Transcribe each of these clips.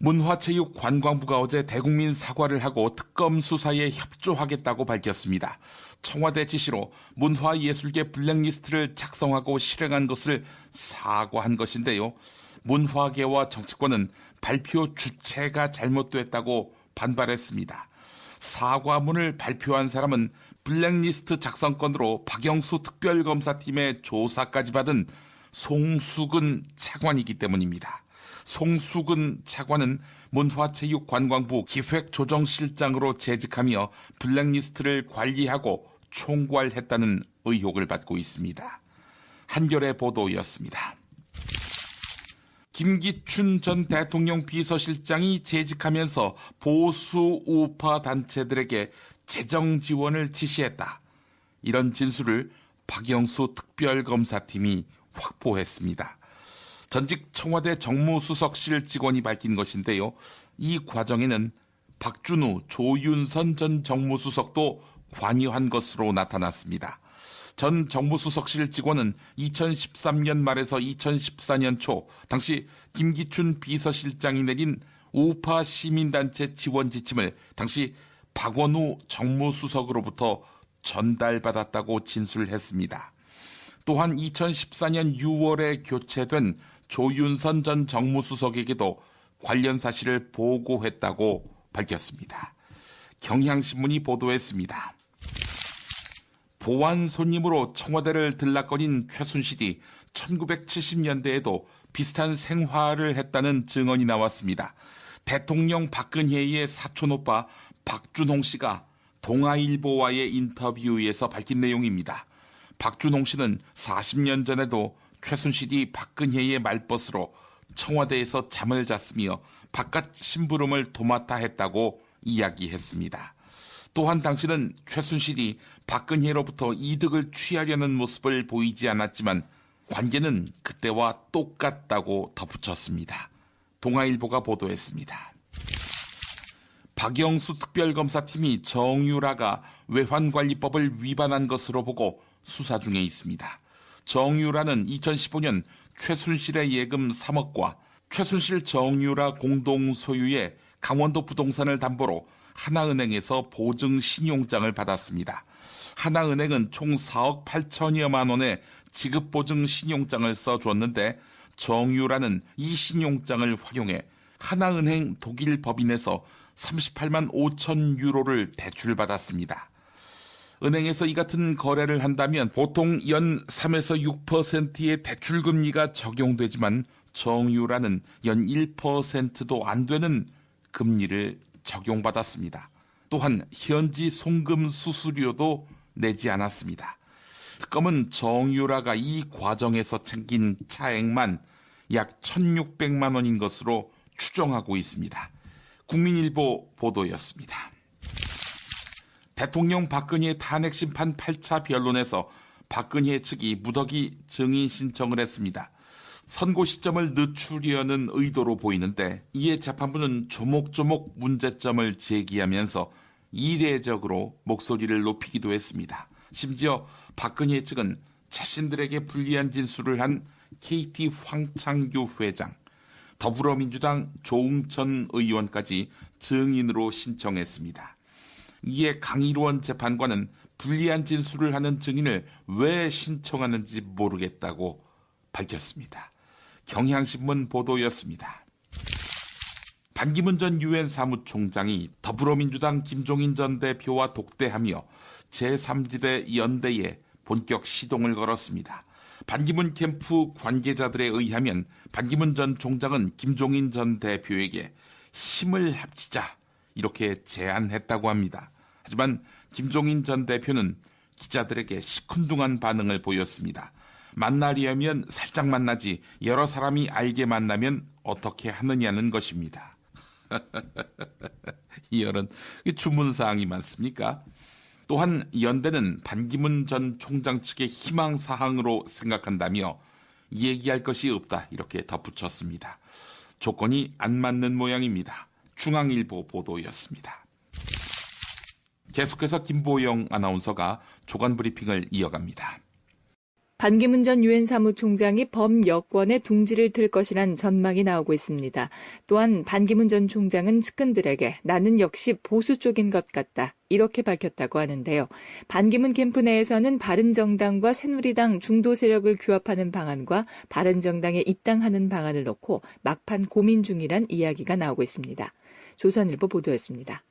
문화체육관광부가 어제 대국민 사과를 하고 특검 수사에 협조하겠다고 밝혔습니다. 청와대 지시로 문화예술계 블랙리스트를 작성하고 실행한 것을 사과한 것인데요. 문화계와 정치권은 발표 주체가 잘못됐다고 반발했습니다. 사과문을 발표한 사람은 블랙리스트 작성건으로 박영수 특별검사팀의 조사까지 받은 송수근 차관이기 때문입니다. 송수근 차관은 문화체육관광부 기획조정실장으로 재직하며 블랙리스트를 관리하고 총괄했다는 의혹을 받고 있습니다. 한겨레 보도였습니다. 김기춘 전 대통령 비서실장이 재직하면서 보수 우파 단체들에게 재정 지원을 지시했다. 이런 진술을 박영수 특별검사팀이 확보했습니다. 전직 청와대 정무수석실 직원이 밝힌 것인데요. 이 과정에는 박준우, 조윤선 전 정무수석도 관여한 것으로 나타났습니다. 전 정무수석실 직원은 2013년 말에서 2014년 초 당시 김기춘 비서실장이 내린 우파 시민단체 지원 지침을 당시 박원우 정무수석으로부터 전달받았다고 진술했습니다. 또한 2014년 6월에 교체된 조윤선 전 정무수석에게도 관련 사실을 보고했다고 밝혔습니다. 경향신문이 보도했습니다. 보안 손님으로 청와대를 들락거린 최순실이 1970년대에도 비슷한 생활을 했다는 증언이 나왔습니다. 대통령 박근혜의 사촌오빠 박준홍 씨가 동아일보와의 인터뷰에서 밝힌 내용입니다. 박준홍 씨는 40년 전에도 최순실이 박근혜의 말벗으로 청와대에서 잠을 잤으며 바깥 심부름을 도맡아 했다고 이야기했습니다. 또한 당시는 최순실이 박근혜로부터 이득을 취하려는 모습을 보이지 않았지만 관계는 그때와 똑같다고 덧붙였습니다. 동아일보가 보도했습니다. 박영수 특별검사팀이 정유라가 외환관리법을 위반한 것으로 보고 수사 중에 있습니다. 정유라는 2015년 최순실의 예금 3억과 최순실 정유라 공동 소유의 강원도 부동산을 담보로 하나은행에서 보증 신용장을 받았습니다. 하나은행은 총 4억 8천여만 원의 지급보증 신용장을 써줬는데 정유라는 이 신용장을 활용해 하나은행 독일 법인에서 38만 5천 유로를 대출받았습니다. 은행에서 이 같은 거래를 한다면 보통 연 3에서 6%의 대출금리가 적용되지만 정유라는 연 1%도 안 되는 금리를 적용받았습니다. 또한 현지 송금 수수료도 내지 않았습니다. 특검은 정유라가 이 과정에서 챙긴 차액만 약 1,600만 원인 것으로 추정하고 있습니다. 국민일보 보도였습니다. 대통령 박근혜 탄핵심판 8차 변론에서 박근혜 측이 무더기 증인 신청을 했습니다. 선고 시점을 늦추려는 의도로 보이는데 이에 재판부는 조목조목 문제점을 제기하면서 이례적으로 목소리를 높이기도 했습니다. 심지어 박근혜 측은 자신들에게 불리한 진술을 한 KT 황창규 회장, 더불어민주당 조응천 의원까지 증인으로 신청했습니다. 이에 강일원 재판관은 불리한 진술을 하는 증인을 왜 신청하는지 모르겠다고 밝혔습니다. 경향신문 보도였습니다. 반기문 전 유엔 사무총장이 더불어민주당 김종인 전 대표와 독대하며 제3지대 연대에 본격 시동을 걸었습니다. 반기문 캠프 관계자들에 의하면 반기문 전 총장은 김종인 전 대표에게 힘을 합치자 이렇게 제안했다고 합니다. 하지만 김종인 전 대표는 기자들에게 시큰둥한 반응을 보였습니다. 만나려면 살짝 만나지 여러 사람이 알게 만나면 어떻게 하느냐는 것입니다. 이런 주문사항이 많습니까? 또한 연대는 반기문 전 총장 측의 희망사항으로 생각한다며 얘기할 것이 없다 이렇게 덧붙였습니다. 조건이 안 맞는 모양입니다. 중앙일보 보도였습니다. 계속해서 김보영 아나운서가 조간 브리핑을 이어갑니다. 반기문 전 유엔 사무총장이 범여권의 둥지를 틀 것이란 전망이 나오고 있습니다. 또한 반기문 전 총장은 측근들에게 나는 역시 보수 쪽인 것 같다. 이렇게 밝혔다고 하는데요. 반기문 캠프 내에서는 바른정당과 새누리당 중도 세력을 규합하는 방안과 바른정당에 입당하는 방안을 놓고 막판 고민 중이란 이야기가 나오고 있습니다. 조선일보 보도였습니다.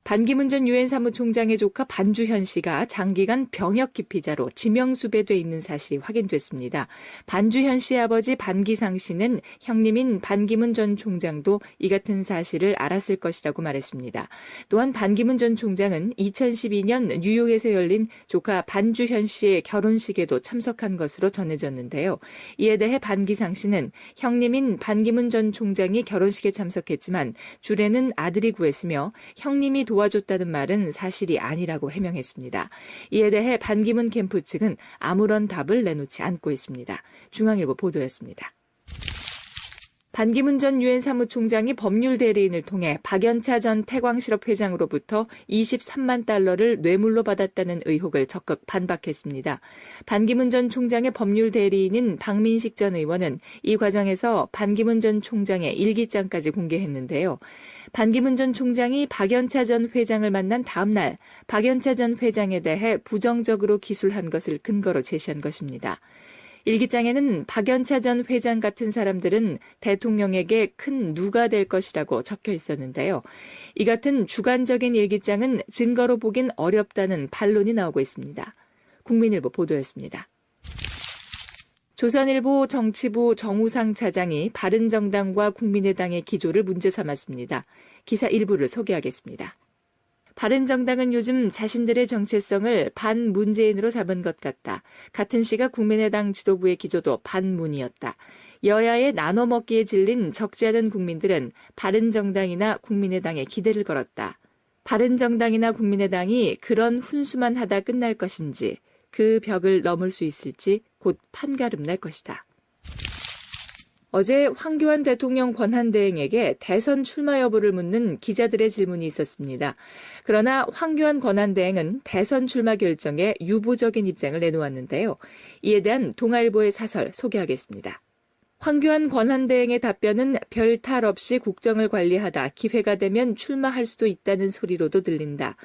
반기문 전 유엔 사무총장의 조카 반주현 씨가 장기간 병역 기피자로 지명수배돼 있는 사실이 확인됐습니다. 반주현 씨의 아버지 반기상 씨는 형님인 반기문 전 총장도 이 같은 사실을 알았을 것이라고 말했습니다. 또한 반기문 전 총장은 2012년 뉴욕에서 열린 조카 반주현 씨의 결혼식에도 참석한 것으로 전해졌는데요. 이에 대해 반기상 씨는 형님인 반기문 전 총장이 결혼식에 참석했지만 주례는 아들이 구했으며 형님이 도와줬다는 말은 사실이 아니라고 해명했습니다. 이에 대해 반기문 캠프 측은 아무런 답을 내놓지 않고 있습니다. 중앙일보 보도였습니다. 반기문 전 유엔 사무총장이 법률 대리인을 통해 박연차 전 태광실업 회장으로부터 23만 달러를 뇌물로 받았다는 의혹을 적극 반박했습니다. 반기문 전 총장의 법률 대리인인 박민식 전 의원은 이 과정에서 반기문 전 총장의 일기장까지 공개했는데요. 반기문 전 총장이 박연차 전 회장을 만난 다음 날 박연차 전 회장에 대해 부정적으로 기술한 것을 근거로 제시한 것입니다. 일기장에는 박연차 전 회장 같은 사람들은 대통령에게 큰 누가 될 것이라고 적혀 있었는데요. 이 같은 주관적인 일기장은 증거로 보긴 어렵다는 반론이 나오고 있습니다. 국민일보 보도였습니다. 조선일보 정치부 정우상 차장이 바른정당과 국민의당의 기조를 문제 삼았습니다. 기사 일부를 소개하겠습니다. 바른정당은 요즘 자신들의 정체성을 반문재인으로 잡은 것 같다. 같은 시각 국민의당 지도부의 기조도 반문이었다. 여야의 나눠먹기에 질린 적지 않은 국민들은 바른정당이나 국민의당에 기대를 걸었다. 바른정당이나 국민의당이 그런 훈수만 하다 끝날 것인지 그 벽을 넘을 수 있을지 곧 판가름 날 것이다. 어제 황교안 대통령 권한대행에게 대선 출마 여부를 묻는 기자들의 질문이 있었습니다. 그러나 황교안 권한대행은 대선 출마 결정에 유보적인 입장을 내놓았는데요. 이에 대한 동아일보의 사설 소개하겠습니다. 황교안 권한대행의 답변은 별 탈 없이 국정을 관리하다 기회가 되면 출마할 수도 있다는 소리로도 들린다.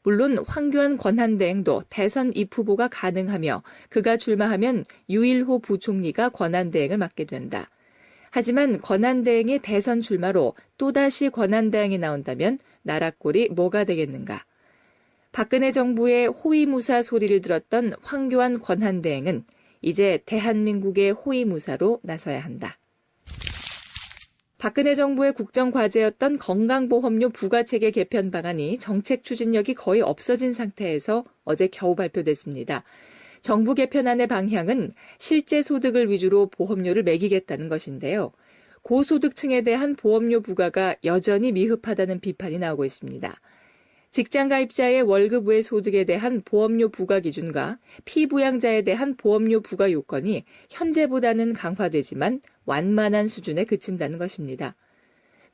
물론 황교안 권한대행도 대선 입후보가 가능하며 그가 출마하면 유일호 부총리가 권한대행을 맡게 된다. 하지만 권한대행의 대선 출마로 또다시 권한대행이 나온다면 나라 꼴이 뭐가 되겠는가. 박근혜 정부의 호위무사 소리를 들었던 황교안 권한대행은 이제 대한민국의 호위무사로 나서야 한다. 박근혜 정부의 국정과제였던 건강보험료 부과체계 개편 방안이 정책 추진력이 거의 없어진 상태에서 어제 겨우 발표됐습니다. 정부 개편안의 방향은 실제 소득을 위주로 보험료를 매기겠다는 것인데요. 고소득층에 대한 보험료 부과가 여전히 미흡하다는 비판이 나오고 있습니다. 직장 가입자의 월급 외 소득에 대한 보험료 부과 기준과 피부양자에 대한 보험료 부과 요건이 현재보다는 강화되지만 완만한 수준에 그친다는 것입니다.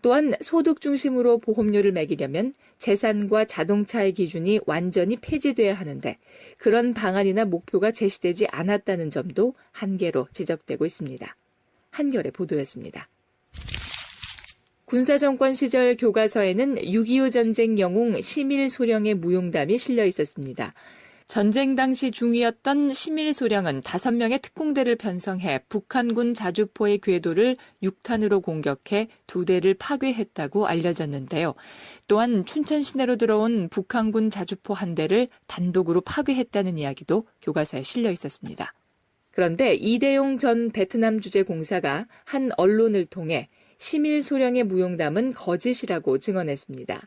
또한 소득 중심으로 보험료를 매기려면 재산과 자동차의 기준이 완전히 폐지돼야 하는데 그런 방안이나 목표가 제시되지 않았다는 점도 한계로 지적되고 있습니다. 한겨레 보도였습니다. 군사정권 시절 교과서에는 6.25 전쟁 영웅 심일소령의 무용담이 실려 있었습니다. 전쟁 당시 중위였던 심일소령은 5명의 특공대를 편성해 북한군 자주포의 궤도를 6탄으로 공격해 2대를 파괴했다고 알려졌는데요. 또한 춘천 시내로 들어온 북한군 자주포 1대를 단독으로 파괴했다는 이야기도 교과서에 실려 있었습니다. 그런데 이대용 전 베트남 주재공사가 한 언론을 통해 심일소령의 무용담은 거짓이라고 증언했습니다.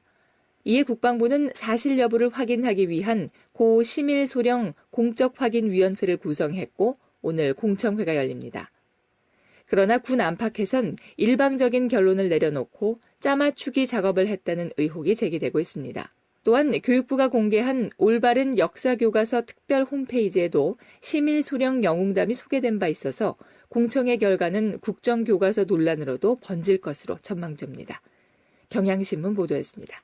이에 국방부는 사실 여부를 확인하기 위한 고 심일소령 공적확인위원회를 구성했고 오늘 공청회가 열립니다. 그러나 군 안팎에선 일방적인 결론을 내려놓고 짜맞추기 작업을 했다는 의혹이 제기되고 있습니다. 또한 교육부가 공개한 올바른 역사교과서 특별 홈페이지에도 심일소령 영웅담이 소개된 바 있어서 공청회 결과는 국정교과서 논란으로도 번질 것으로 전망됩니다. 경향신문 보도였습니다.